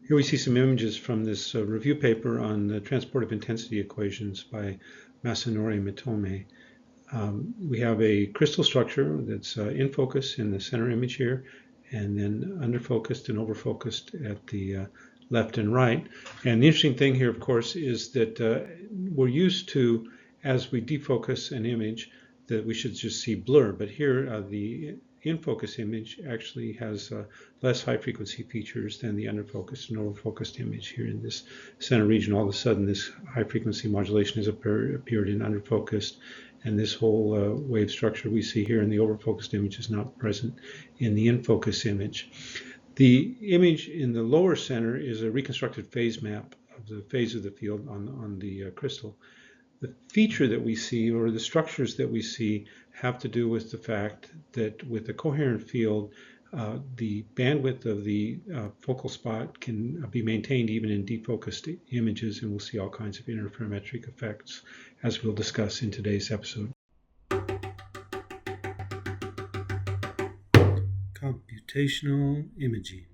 Here we see some images from this review paper on the transportive intensity equations by Masanori and Mitome. We have a crystal structure that's in focus in the center image here, and then under focused and over focused at the left and right. And the interesting thing here, of course, is that we're used to, as we defocus an image, that we should just see blur. But here, the in-focus image actually has less high-frequency features than the under-focused and over-focused image. Here in this center region, all of a sudden, this high-frequency modulation has appeared in under-focused, and this whole wave structure we see here in the over-focused image is not present in the in-focus image. The image in the lower center is a reconstructed phase map of the phase of the field on the crystal. The feature that we see, or the structures that we see, have to do with the fact that with the coherent field, the bandwidth of the focal spot can be maintained even in defocused images, and we'll see all kinds of interferometric effects, as we'll discuss in today's episode. Computational imaging.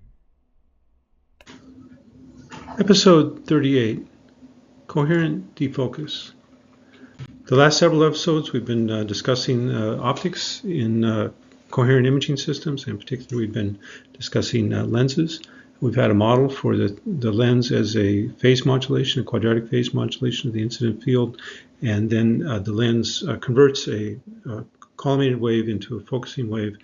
Episode 38, Coherent Defocus. The last several episodes we've been discussing optics in coherent imaging systems. In particular, we've been discussing lenses. We've had a model for the lens as a phase modulation, a quadratic phase modulation of the incident field, and then the lens converts a collimated wave into a focusing wave,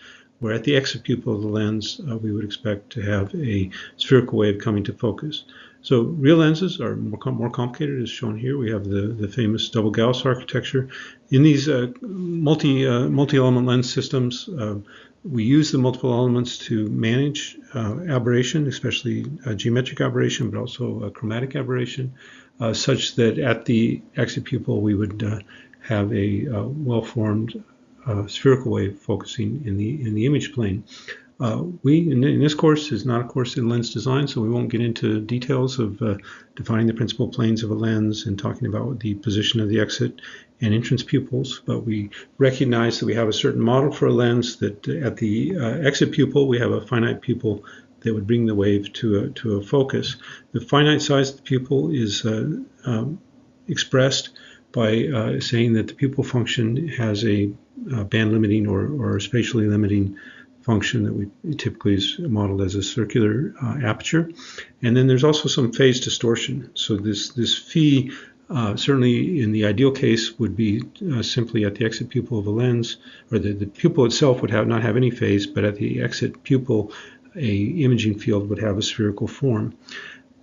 where at the exit pupil of the lens we would expect to have a spherical wave coming to focus. So real lenses are more complicated, as shown here. We have the famous double Gauss architecture. In these multi-element lens systems, we use the multiple elements to manage aberration, especially geometric aberration, but also chromatic aberration, such that at the exit pupil we would have a well-formed spherical wave focusing in the image plane. In this course is not a course in lens design, so we won't get into details of defining the principal planes of a lens and talking about the position of the exit and entrance pupils, but we recognize that we have a certain model for a lens that at the exit pupil we have a finite pupil that would bring the wave to a focus. The finite size of the pupil is expressed by saying that the pupil function has a band limiting or spatially limiting function that we typically is modeled as a circular aperture. And then there's also some phase distortion. So this phi, certainly in the ideal case, would be simply at the exit pupil of a lens, or the pupil itself would not have any phase, but at the exit pupil, a imaging field would have a spherical form.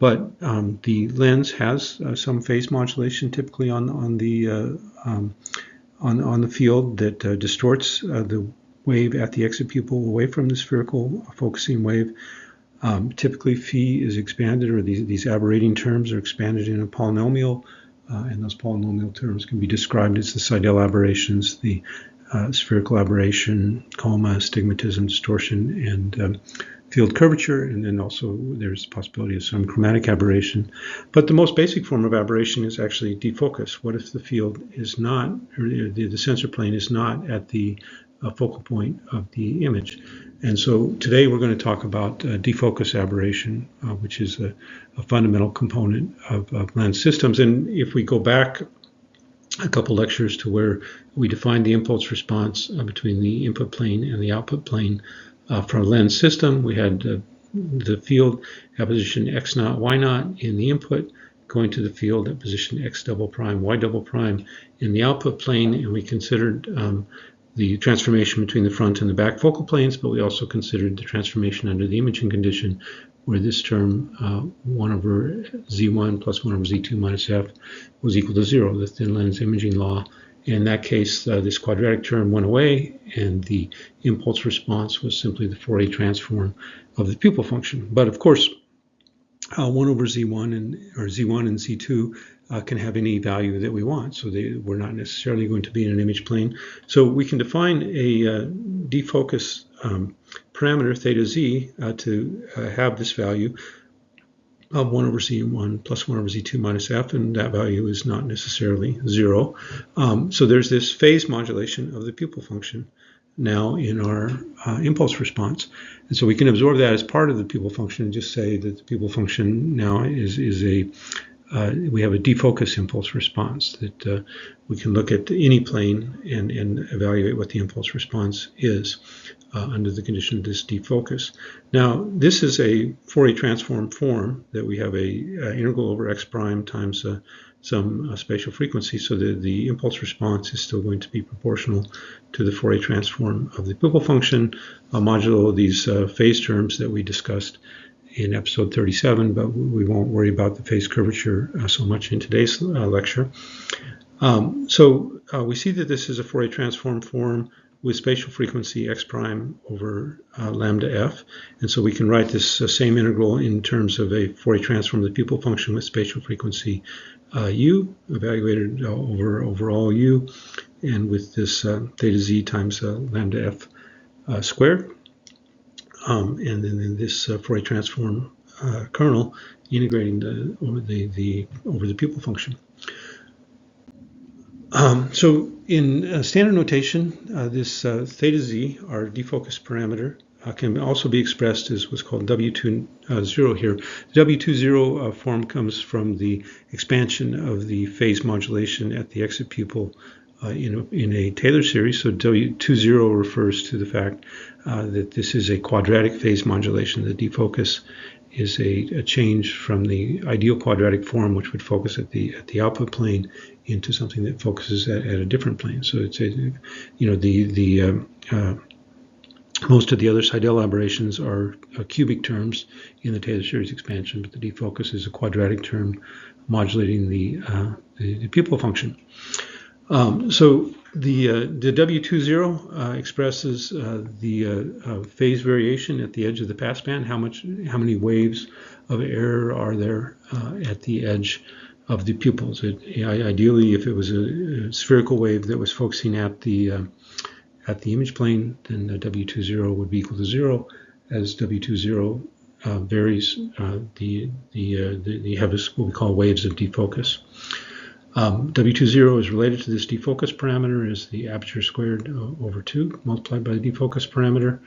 But the lens has some phase modulation, typically on the field that distorts the wave at the exit pupil away from the spherical focusing wave. Typically, phi is expanded, or these aberrating terms are expanded in a polynomial, and those polynomial terms can be described as the Seidel aberrations, the spherical aberration, coma, astigmatism, distortion, and field curvature, and then also there's the possibility of some chromatic aberration. But the most basic form of aberration is actually defocus. What if the field is not, or the sensor plane is not at the focal point of the image? And so today we're going to talk about defocus aberration, which is a fundamental component of lens systems. And if we go back a couple lectures to where we defined the impulse response between the input plane and the output plane for a lens system, we had the field at position x naught, y naught in the input, going to the field at position x double prime, y double prime in the output plane, and we considered the transformation between the front and the back focal planes, but we also considered the transformation under the imaging condition, where this term 1 over z1 plus 1 over z2 minus f was equal to 0, the thin lens imaging law. In that case, this quadratic term went away, and the impulse response was simply the Fourier transform of the pupil function. But of course, 1 over z1 or z1 and z2 can have any value that we want, so we're not necessarily going to be in an image plane. So we can define a defocus parameter theta z to have this value of 1 over z1 plus 1 over z2 minus f, and that value is not necessarily 0. So there's this phase modulation of the pupil function now in our impulse response. And so we can absorb that as part of the pupil function and just say that the pupil function now is we have a defocus impulse response that we can look at any plane and evaluate what the impulse response is under the condition of this defocus. Now, this is a Fourier transform form that we have a integral over x prime times some spatial frequency, so that the impulse response is still going to be proportional to the Fourier transform of the pupil function, modulo these phase terms that we discussed in episode 37, but we won't worry about the phase curvature so much in today's lecture. So we see that this is a Fourier transform form with spatial frequency x prime over lambda f, and so we can write this same integral in terms of a Fourier transform of the pupil function with spatial frequency u, evaluated over all u, and with this theta z times lambda f squared. And then in this Fourier transform kernel, integrating over the pupil function. So in standard notation, this theta z, our defocus parameter, can also be expressed as what's called W20 here. The W20 form comes from the expansion of the phase modulation at the exit pupil in a Taylor series. So W20 refers to the fact that this is a quadratic phase modulation. The defocus is a change from the ideal quadratic form, which would focus at the output plane, into something that focuses at a different plane. So it's most of the other Seidel aberrations are cubic terms in the Taylor series expansion, but the defocus is a quadratic term modulating the pupil function. So the W20 expresses the phase variation at the edge of the passband. How many waves of error are there at the edge of the pupils? Ideally, if it was a spherical wave that was focusing at the image plane, then the W20 would be equal to 0. As W20 varies, you have what we call waves of defocus. W20 is related to this defocus parameter as the aperture squared over 2 multiplied by the defocus parameter.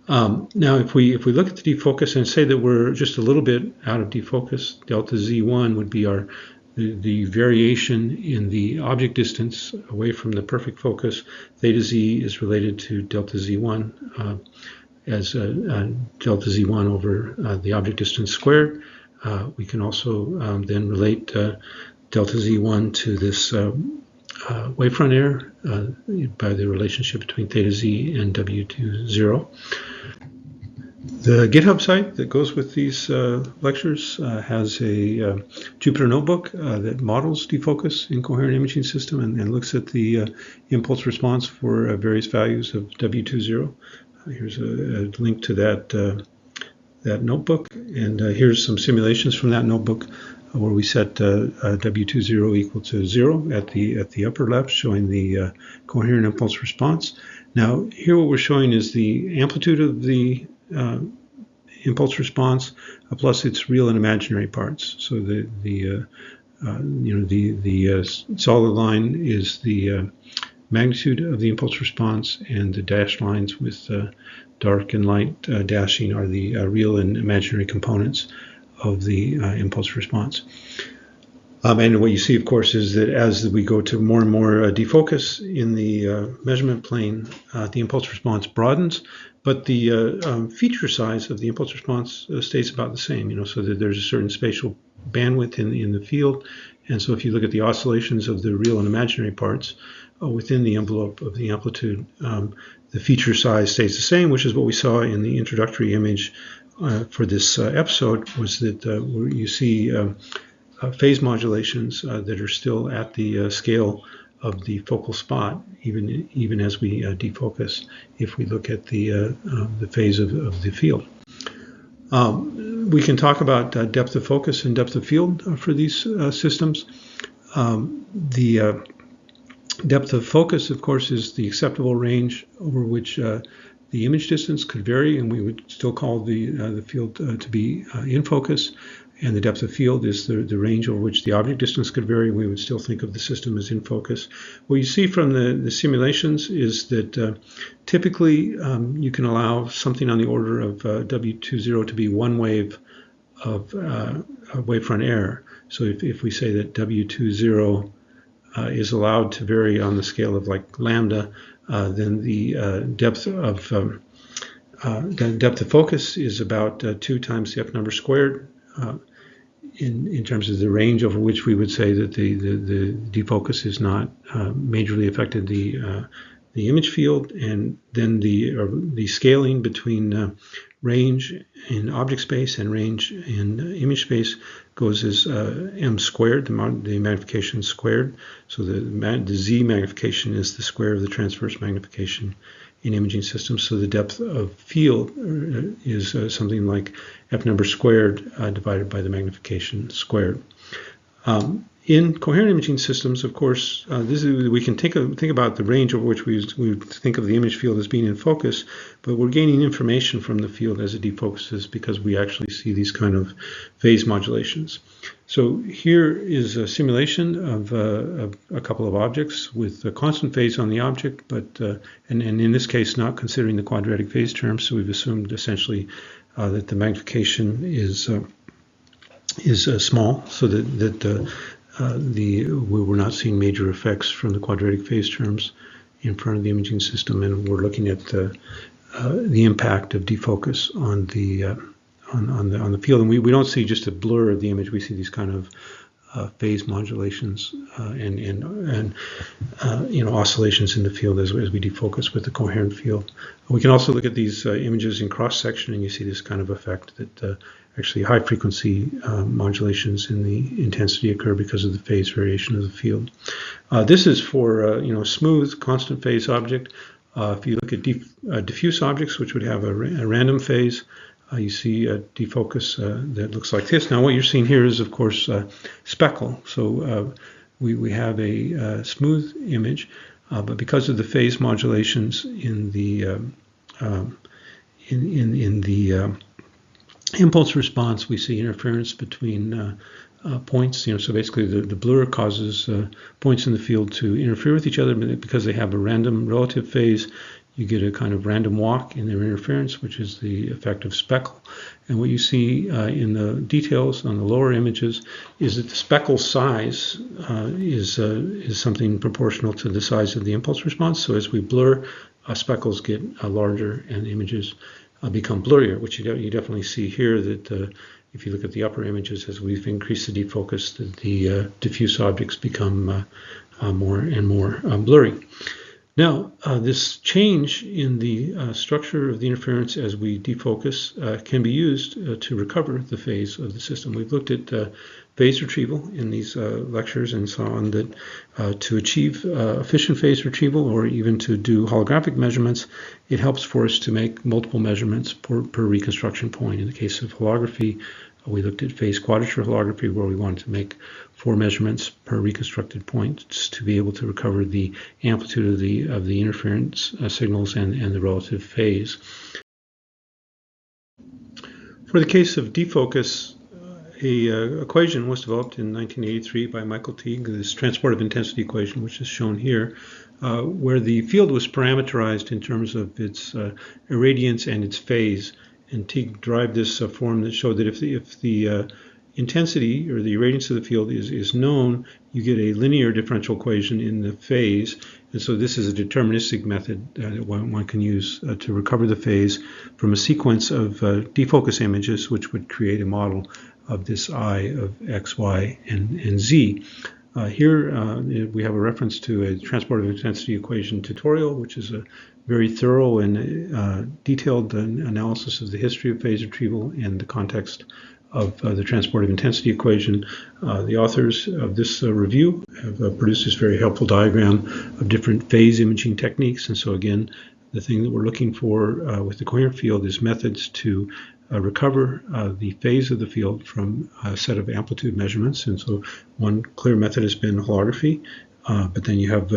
Now, if we look at the defocus and say that we're just a little bit out of defocus, delta Z1 would be the variation in the object distance away from the perfect focus. Theta Z is related to delta Z1 as delta Z1 over the object distance squared. We can also then relate delta Z1 to this wavefront error by the relationship between theta Z and W20. The GitHub site that goes with these lectures has a Jupyter notebook that models defocus in coherent imaging system and looks at the impulse response for various values of W20. Here's a link to that notebook, and here's some simulations from that notebook where we set W20 equal to 0 at the upper left, showing the coherent impulse response. Now, here what we're showing is the amplitude of the impulse response plus its real and imaginary parts. So the solid line is the magnitude of the impulse response, and the dashed lines with dark and light dashing are the real and imaginary components of the impulse response. And what you see, of course, is that as we go to more and more defocus in the measurement plane, the impulse response broadens, but the feature size of the impulse response stays about the same, so that there's a certain spatial bandwidth in the field. And so if you look at the oscillations of the real and imaginary parts within the envelope of the amplitude, the feature size stays the same, which is what we saw in the introductory image for this episode, was that you see phase modulations that are still at the scale of the focal spot, even as we defocus, if we look at the phase of the field. We can talk about depth of focus and depth of field for these systems. The depth of focus, of course, is the acceptable range over which The image distance could vary, and we would still call the field to be in focus. And the depth of field is the range over which the object distance could vary. We would still think of the system as in focus. What you see from the simulations is that typically you can allow something on the order of W20 to be one wave of wavefront error. So if we say that W20 is allowed to vary on the scale of like lambda, then the depth of focus is about 2 times the F number squared. In terms of the range over which we would say that the defocus is not majorly affected the image field, and then the scaling between range in object space and range in image space goes as m squared, the magnification squared. So the z magnification is the square of the transverse magnification in imaging systems. So the depth of field is something like F number squared divided by the magnification squared. In coherent imaging systems, of course, we can think about the range over which we think of the image field as being in focus, but we're gaining information from the field as it defocuses because we actually see these kind of phase modulations. So here is a simulation of a couple of objects with a constant phase on the object, but and in this case not considering the quadratic phase term. So we've assumed essentially that the magnification is small, so that we're not seeing major effects from the quadratic phase terms in front of the imaging system, and we're looking at the impact of defocus on the field. And we don't see just a blur of the image; we see these kind of phase modulations and oscillations in the field as we defocus with the coherent field. We can also look at these images in cross section, and you see this kind of effect that actually high frequency modulations in the intensity occur because of the phase variation of the field. This is for a smooth constant phase object. If you look at diffuse objects, which would have a random phase, you see a defocus that looks like this. Now what you're seeing here is, of course, speckle. So we have a smooth image, but because of the phase modulations in the impulse response, we see interference between points. So basically the blur causes points in the field to interfere with each other, but because they have a random relative phase, you get a kind of random walk in their interference, which is the effect of speckle. And what you see in the details on the lower images is that the speckle size is something proportional to the size of the impulse response. So as we blur, speckles get larger and images become blurrier, which you definitely see here that if you look at the upper images, as we've increased the defocus, the diffuse objects become more and more blurry. Now, this change in the structure of the interference as we defocus can be used to recover the phase of the system. We've looked at phase retrieval in these lectures and saw on that to achieve efficient phase retrieval, or even to do holographic measurements, it helps for us to make multiple measurements per reconstruction point. In the case of holography, we looked at phase quadrature holography, where we wanted to make 4 measurements per reconstructed point to be able to recover the amplitude of the interference signals and the relative phase. For the case of defocus, a equation was developed in 1983 by Michael Teague, this transportive intensity equation, which is shown here, where the field was parameterized in terms of its irradiance and its phase. And Teague derived this form that showed that if the intensity or the irradiance of the field is known, you get a linear differential equation in the phase. And so this is a deterministic method that one can use to recover the phase from a sequence of defocus images, which would create a model of this I of x, y, and z. Here we have a reference to a transportive intensity equation tutorial, which is a very thorough and detailed analysis of the history of phase retrieval and the context of the transportive intensity equation. The authors of this review have produced this very helpful diagram of different phase imaging techniques. And so again, the thing that we're looking for with the coherent field is methods to recover the phase of the field from a set of amplitude measurements. And so one clear method has been holography. But then you have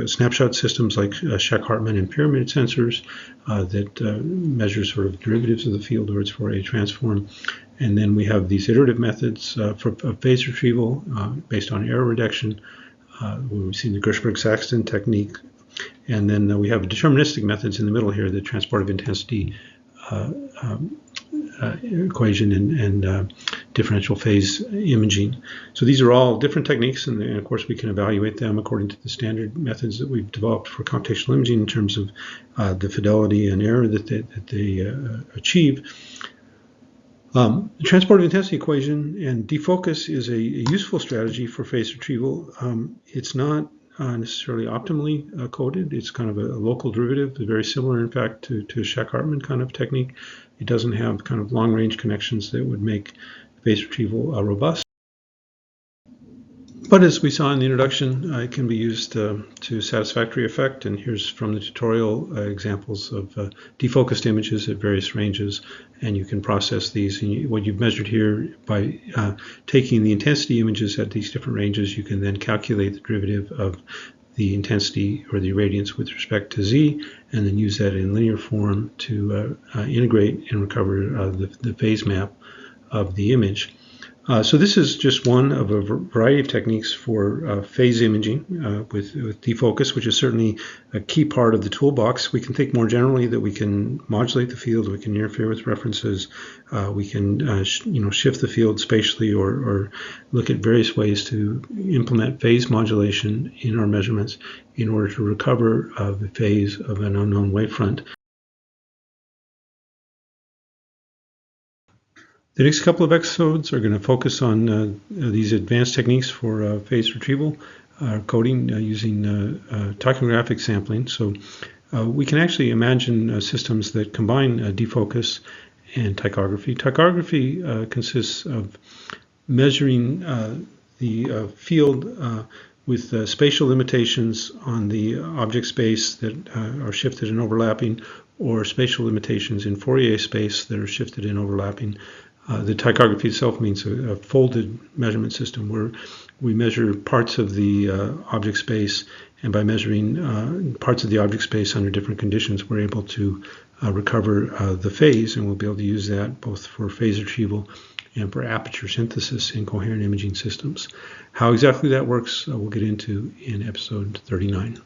snapshot systems like Shack-Hartman and pyramid sensors that measure sort of derivatives of the field or its Fourier transform. And then we have these iterative methods for phase retrieval based on error reduction. We've seen the Gershberg-Saxton technique. And then we have deterministic methods in the middle here, the transportive intensity equation and differential phase imaging. So these are all different techniques, and of course we can evaluate them according to the standard methods that we've developed for computational imaging in terms of the fidelity and error that they achieve. The transportive intensity equation and defocus is a useful strategy for phase retrieval. It's not necessarily optimally coded. It's kind of a local derivative, very similar, in fact, to a Shack-Hartman kind of technique. It doesn't have kind of long-range connections that would make phase retrieval robust. But as we saw in the introduction, it can be used to satisfactory effect. And here's from the tutorial examples of defocused images at various ranges. And you can process these. And what you've measured here by taking the intensity images at these different ranges, you can then calculate the derivative of the intensity or the irradiance with respect to z, and then use that in linear form to integrate and recover the phase map of the image. So this is just one of a variety of techniques for phase imaging with defocus, which is certainly a key part of the toolbox. We can think more generally that we can modulate the field, we can interfere with references, we can shift the field spatially, or look at various ways to implement phase modulation in our measurements in order to recover the phase of an unknown wavefront. The next couple of episodes are going to focus on these advanced techniques for phase retrieval, coding using tachographic sampling. So we can actually imagine systems that combine defocus and tachography. Tachography consists of measuring the field with spatial limitations on the object space that are shifted and overlapping, or spatial limitations in Fourier space that are shifted and overlapping. The tachography itself means a folded measurement system where we measure parts of the object space, and by measuring parts of the object space under different conditions, we're able to recover the phase, and we'll be able to use that both for phase retrieval and for aperture synthesis in coherent imaging systems. How exactly that works, we'll get into in episode 39.